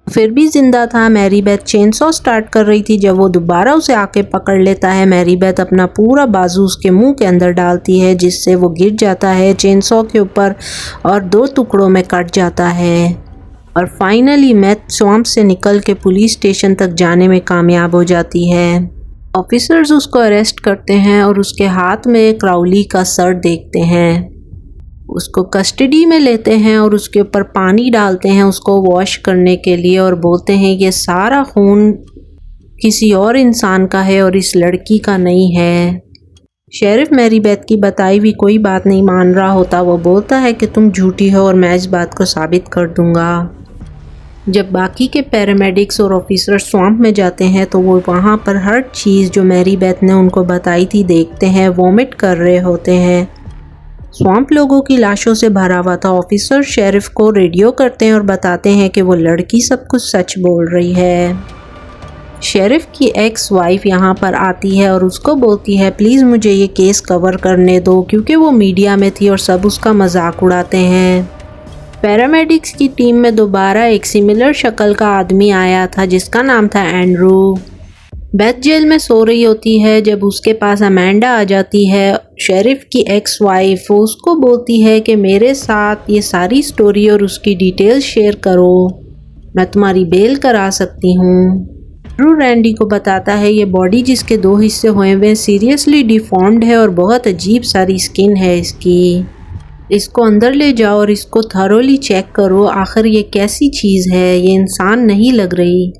फिर भी जिंदा था। मैरी बेथ चेनसॉ स्टार्ट कर रही थी जब वो दोबारा उसे आके पकड़ लेता है। मैरी बेथ अपना पूरा बाजू उसके मुंह के अंदर डालती है जिससे वो गिर जाता है चेनसॉ के ऊपर और 2 टुकड़ों में कट जाता है। और फाइनली मैथ स्वैम्प से निकल के पुलिस स्टेशन तक जाने में कामयाब हो जाती है। ऑफिसर्स उसको अरेस्ट करते हैं और उसके हाथ में क्राउली का सर देखते हैं। उसको कस्टडी में लेते हैं और उसके ऊपर पानी डालते हैं उसको वॉश करने के लिए और बोलते हैं ये सारा खून किसी और इंसान का है और इस लड़की का नहीं है। शेरिफ मैरी बेथ की बताई हुई कोई बात नहीं मान रहा होता। वो बोलता है कि तुम झूठी हो और मैं इस बात को साबित कर दूंगा। जब बाकी के पैरामेडिक्स और ऑफिसर स्वैम्प में जाते हैं तो वो वहाँ पर हर चीज़ जो मैरी बेथ ने उनको बताई थी देखते हैं। वॉमिट कर रहे होते हैं। स्वैम्प लोगों की लाशों से भरा हुआ था। ऑफिसर शेरिफ को रेडियो करते हैं और बताते हैं कि वो लड़की सब कुछ सच बोल रही है। शेरिफ की एक्स वाइफ यहाँ पर आती है और उसको बोलती है प्लीज़ मुझे ये केस कवर करने दो, क्योंकि वो मीडिया में थी और सब उसका मजाक उड़ाते हैं। पैरामेडिक्स की टीम में दोबारा एक सिमिलर शक्ल का आदमी आया था जिसका नाम था एंड्रू। बेथ जेल में सो रही होती है जब उसके पास अमेंडा आ जाती है। शेरिफ की एक्स वाइफ वो उसको बोलती है कि मेरे साथ ये सारी स्टोरी और उसकी डिटेल्स शेयर करो, मैं तुम्हारी बेल करा सकती हूँ। एंड्रू रैंडी को बताता है ये बॉडी जिसके 2 हिस्से हुए हुए सीरियसली डिफॉर्म्ड है और बहुत अजीब सारी स्किन है इसकी। इसको अंदर ले जाओ और इसको थरोली चेक करो, आखिर ये कैसी चीज़ है, ये इंसान नहीं लग रही।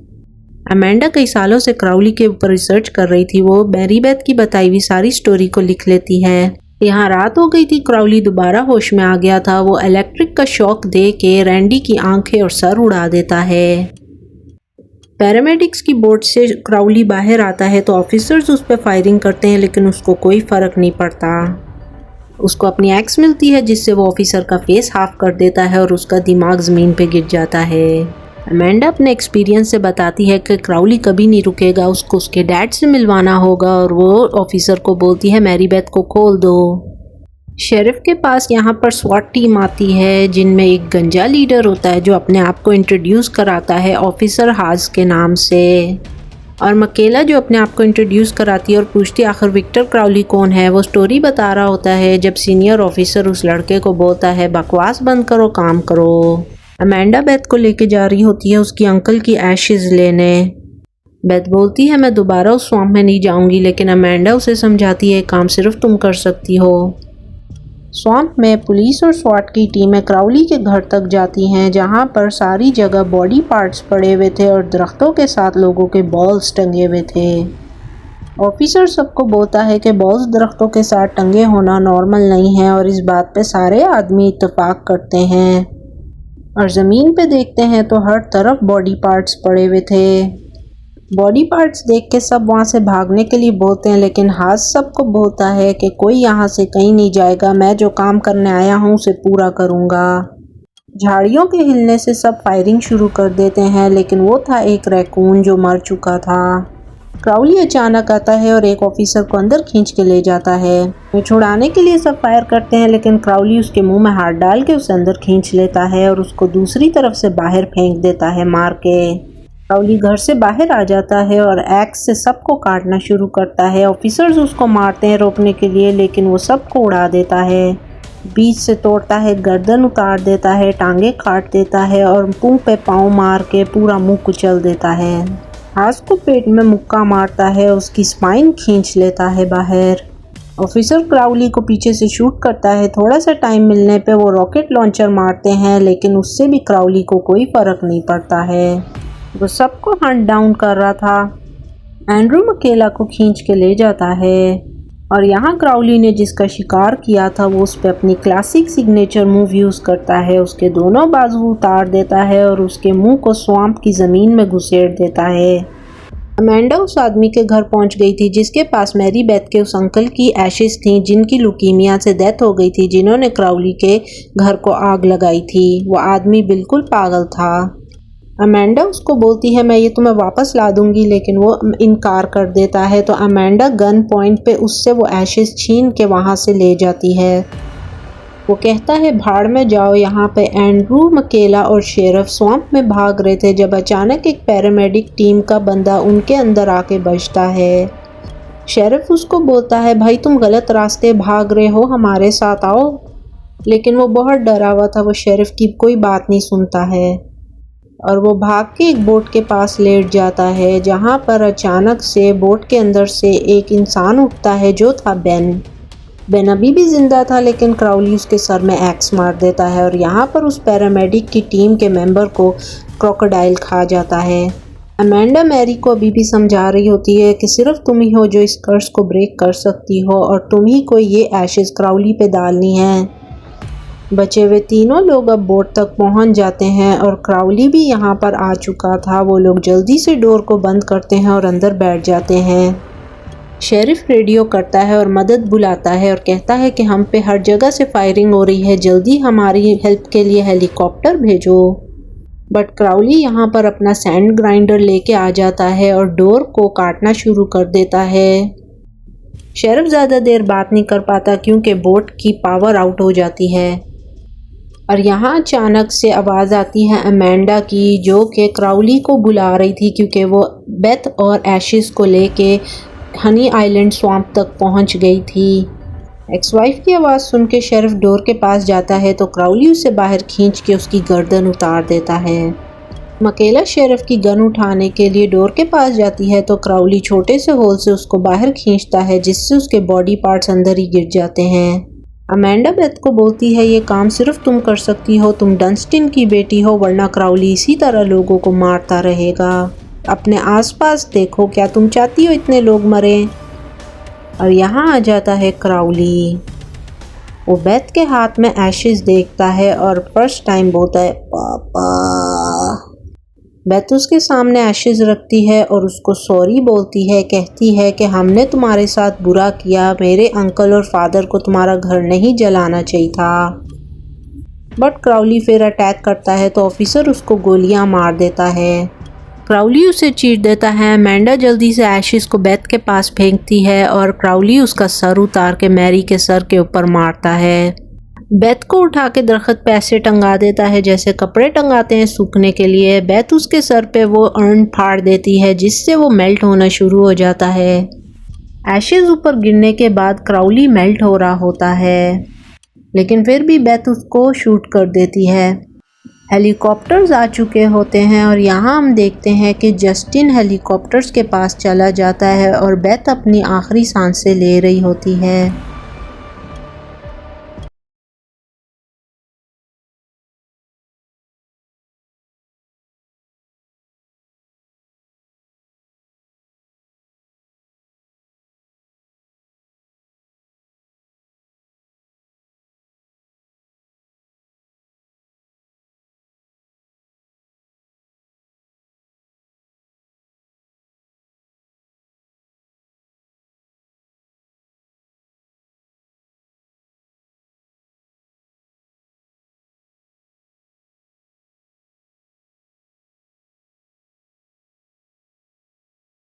अमेंडा कई सालों से क्राउली के ऊपर रिसर्च कर रही थी। वो मैरी बेथ की बताई हुई सारी स्टोरी को लिख लेती है। यहाँ रात हो गई थी। क्राउली दोबारा होश में आ गया था। वो इलेक्ट्रिक का शॉक दे के रैंडी की आंखें और सर उड़ा देता है। पैरामेडिक्स की बोट से क्राउली बाहर आता है तो ऑफिसर्स उस पर फायरिंग करते हैं लेकिन उसको कोई फ़र्क नहीं पड़ता। उसको अपनी एक्स मिलती है जिससे वो ऑफिसर का फेस हाफ कर देता है और उसका दिमाग ज़मीन पे गिर जाता है। अमेंडा अपने एक्सपीरियंस से बताती है कि क्राउली कभी नहीं रुकेगा, उसको उसके डैड से मिलवाना होगा और वो ऑफिसर को बोलती है मैरी बेथ को खोल दो। शेरिफ के पास यहाँ पर स्वॉट टीम आती है जिनमें एक गंजा लीडर होता है जो अपने आप को इंट्रोड्यूस कराता है ऑफिसर हाज के नाम से, और मकेला जो अपने आप को इंट्रोड्यूस कराती है और पूछती है आखिर विक्टर क्राउली कौन है। वो स्टोरी बता रहा होता है जब सीनियर ऑफिसर उस लड़के को बोलता है बकवास बंद करो, काम करो। अमेंडा बेथ को लेके जा रही होती है उसकी अंकल की एशेज लेने। बेथ बोलती है मैं दोबारा उस स्वैम्प में नहीं जाऊंगी, लेकिन अमेंडा उसे समझाती है काम सिर्फ तुम कर सकती हो। स्वैम्प में पुलिस और स्वॉट की टीमें क्राउली के घर तक जाती हैं जहां पर सारी जगह बॉडी पार्ट्स पड़े हुए थे और दरख्तों के साथ लोगों के बॉल्स टंगे हुए थे। ऑफिसर सबको बोलता है कि बॉल्स दरख्तों के साथ टंगे होना नॉर्मल नहीं है और इस बात पे सारे आदमी इत्तेफाक करते हैं। और ज़मीन पे देखते हैं तो हर तरफ बॉडी पार्ट्स पड़े हुए थे। बॉडी पार्ट्स देख के सब वहाँ से भागने के लिए बोलते हैं लेकिन हाज सबको बोलता है कि कोई यहाँ से कहीं नहीं जाएगा, मैं जो काम करने आया हूँ उसे पूरा करूँगा। झाड़ियों के हिलने से सब फायरिंग शुरू कर देते हैं लेकिन वो था एक रैकून जो मर चुका था। क्राउली अचानक आता है और एक ऑफिसर को अंदर खींच के ले जाता है। वो छुड़ाने के लिए सब फायर करते हैं लेकिन क्राउली उसके मुंह में हाथ डाल के उसे अंदर खींच लेता है और उसको दूसरी तरफ से बाहर फेंक देता है मार के। क्राउली घर से बाहर आ जाता है और एक्स से सबको काटना शुरू करता है। ऑफिसर्स उसको मारते हैं रोकने के लिए लेकिन वो सबको उड़ा देता है, बीच से तोड़ता है, गर्दन उतार देता है, टांगे काट देता है और मुंह पे पाँव मार के पूरा मुंह कुचल देता है। हाज को पेट में मुक्का मारता है, उसकी स्पाइन खींच लेता है बाहर। ऑफिसर क्राउली को पीछे से शूट करता है। थोड़ा सा टाइम मिलने पे वो रॉकेट लॉन्चर मारते हैं लेकिन उससे भी क्राउली को कोई फ़र्क नहीं पड़ता है। वो सबको हंट डाउन कर रहा था। एंड्रू मकेला को खींच के ले जाता है और यहाँ क्राउली ने जिसका शिकार किया था वो उस पर अपनी क्लासिक सिग्नेचर मूव यूज़ करता है। उसके दोनों बाजू उतार देता है और उसके मुंह को स्वैम्प की ज़मीन में घुसेड़ देता है। अमेंडा उस आदमी के घर पहुंच गई थी जिसके पास मैरी बेथ के उस अंकल की एशेज थी जिनकी लुकीमिया से डेथ हो गई थी, जिन्होंने क्राउली के घर को आग लगाई थी। वो आदमी बिल्कुल पागल था। अमेंडा उसको बोलती है मैं ये तुम्हें वापस ला दूंगी लेकिन वो इनकार कर देता है तो अमेंडा गन पॉइंट पे उससे वो एशेज छीन के वहाँ से ले जाती है। वो कहता है भाड़ में जाओ। यहाँ पे एंड्रू, मकेला और शेरफ स्वैम्प में भाग रहे थे जब अचानक एक पैरामेडिक टीम का बंदा उनके अंदर आके बजता है। शेरफ उसको बोलता है भाई तुम गलत रास्ते भाग रहे हो, हमारे साथ आओ। लेकिन वो बहुत डरा हुआ था, वो शेरफ की कोई बात नहीं सुनता है और वो भाग के एक बोट के पास लेट जाता है, जहाँ पर अचानक से बोट के अंदर से एक इंसान उठता है जो था बेन। बेन अभी भी जिंदा था लेकिन क्राउली उसके सर में एक्स मार देता है और यहाँ पर उस पैरामेडिक की टीम के मेंबर को क्रोकोडाइल खा जाता है। अमेंडा मैरी को अभी भी समझा रही होती है कि सिर्फ तुम ही हो जो इस कर्स को ब्रेक कर सकती हो और तुम ही को ये एशेस क्राउली पे डालनी है। बचे हुए तीनों लोग अब बोट तक पहुंच जाते हैं और क्राउली भी यहाँ पर आ चुका था। वो लोग जल्दी से डोर को बंद करते हैं और अंदर बैठ जाते हैं। शेरिफ रेडियो करता है और मदद बुलाता है और कहता है कि हम पे हर जगह से फायरिंग हो रही है, जल्दी हमारी हेल्प के लिए हेलीकॉप्टर भेजो। बट क्राउली यहाँ पर अपना सैंड ग्राइंडर लेके आ जाता है और डोर को काटना शुरू कर देता है। शेरिफ ज़्यादा देर बात नहीं कर पाता क्योंकि बोट की पावर आउट हो जाती है और यहाँ अचानक से आवाज़ आती है अमेंडा की, जो कि क्राउली को बुला रही थी क्योंकि वो बेथ और एशेस को लेके हनी आइलैंड स्वैम्प तक पहुँच गई थी। एक्स वाइफ की आवाज़ सुन के शेरिफ डोर के पास जाता है तो क्राउली उसे बाहर खींच के उसकी गर्दन उतार देता है। मकेला शेरिफ की गन उठाने के लिए डोर के पास जाती है तो क्राउली छोटे से होल से उसको बाहर खींचता है, जिससे उसके बॉडी पार्ट्स अंदर ही गिर जाते हैं। अमेंडा बेथ को बोलती है ये काम सिर्फ तुम कर सकती हो, तुम डंस्टिन की बेटी हो, वरना क्राउली इसी तरह लोगों को मारता रहेगा। अपने आसपास देखो, क्या तुम चाहती हो इतने लोग मरे? और यहाँ आ जाता है क्राउली। वो बेथ के हाथ में एशेस देखता है और फर्स्ट टाइम बोलता है पापा। बेथ उसके सामने एशेस रखती है और उसको सॉरी बोलती है, कहती है कि हमने तुम्हारे साथ बुरा किया, मेरे अंकल और फादर को तुम्हारा घर नहीं जलाना चाहिए था। बट क्राउली फिर अटैक करता है तो ऑफिसर उसको गोलियां मार देता है। क्राउली उसे चीर देता है। अमेंडा जल्दी से एशेस को बेथ के पास फेंकती है और क्राउली उसका सर उतार के मैरी के सर के ऊपर मारता है। बेथ को उठा के दरख्त पे ऐसे टंगा देता है जैसे कपड़े टंगाते हैं सूखने के लिए। बेथ उसके सर पे वो अर्न फाड़ देती है जिससे वो मेल्ट होना शुरू हो जाता है। एशेस ऊपर गिरने के बाद क्राउली मेल्ट हो रहा होता है, लेकिन फिर भी बेथ उसको शूट कर देती है। हेलीकॉप्टर्स आ चुके होते हैं और यहाँ हम देखते हैं कि जस्टिन हेलीकॉप्टर्स के पास चला जाता है और बेथ अपनी आखिरी सांसें ले रही होती है।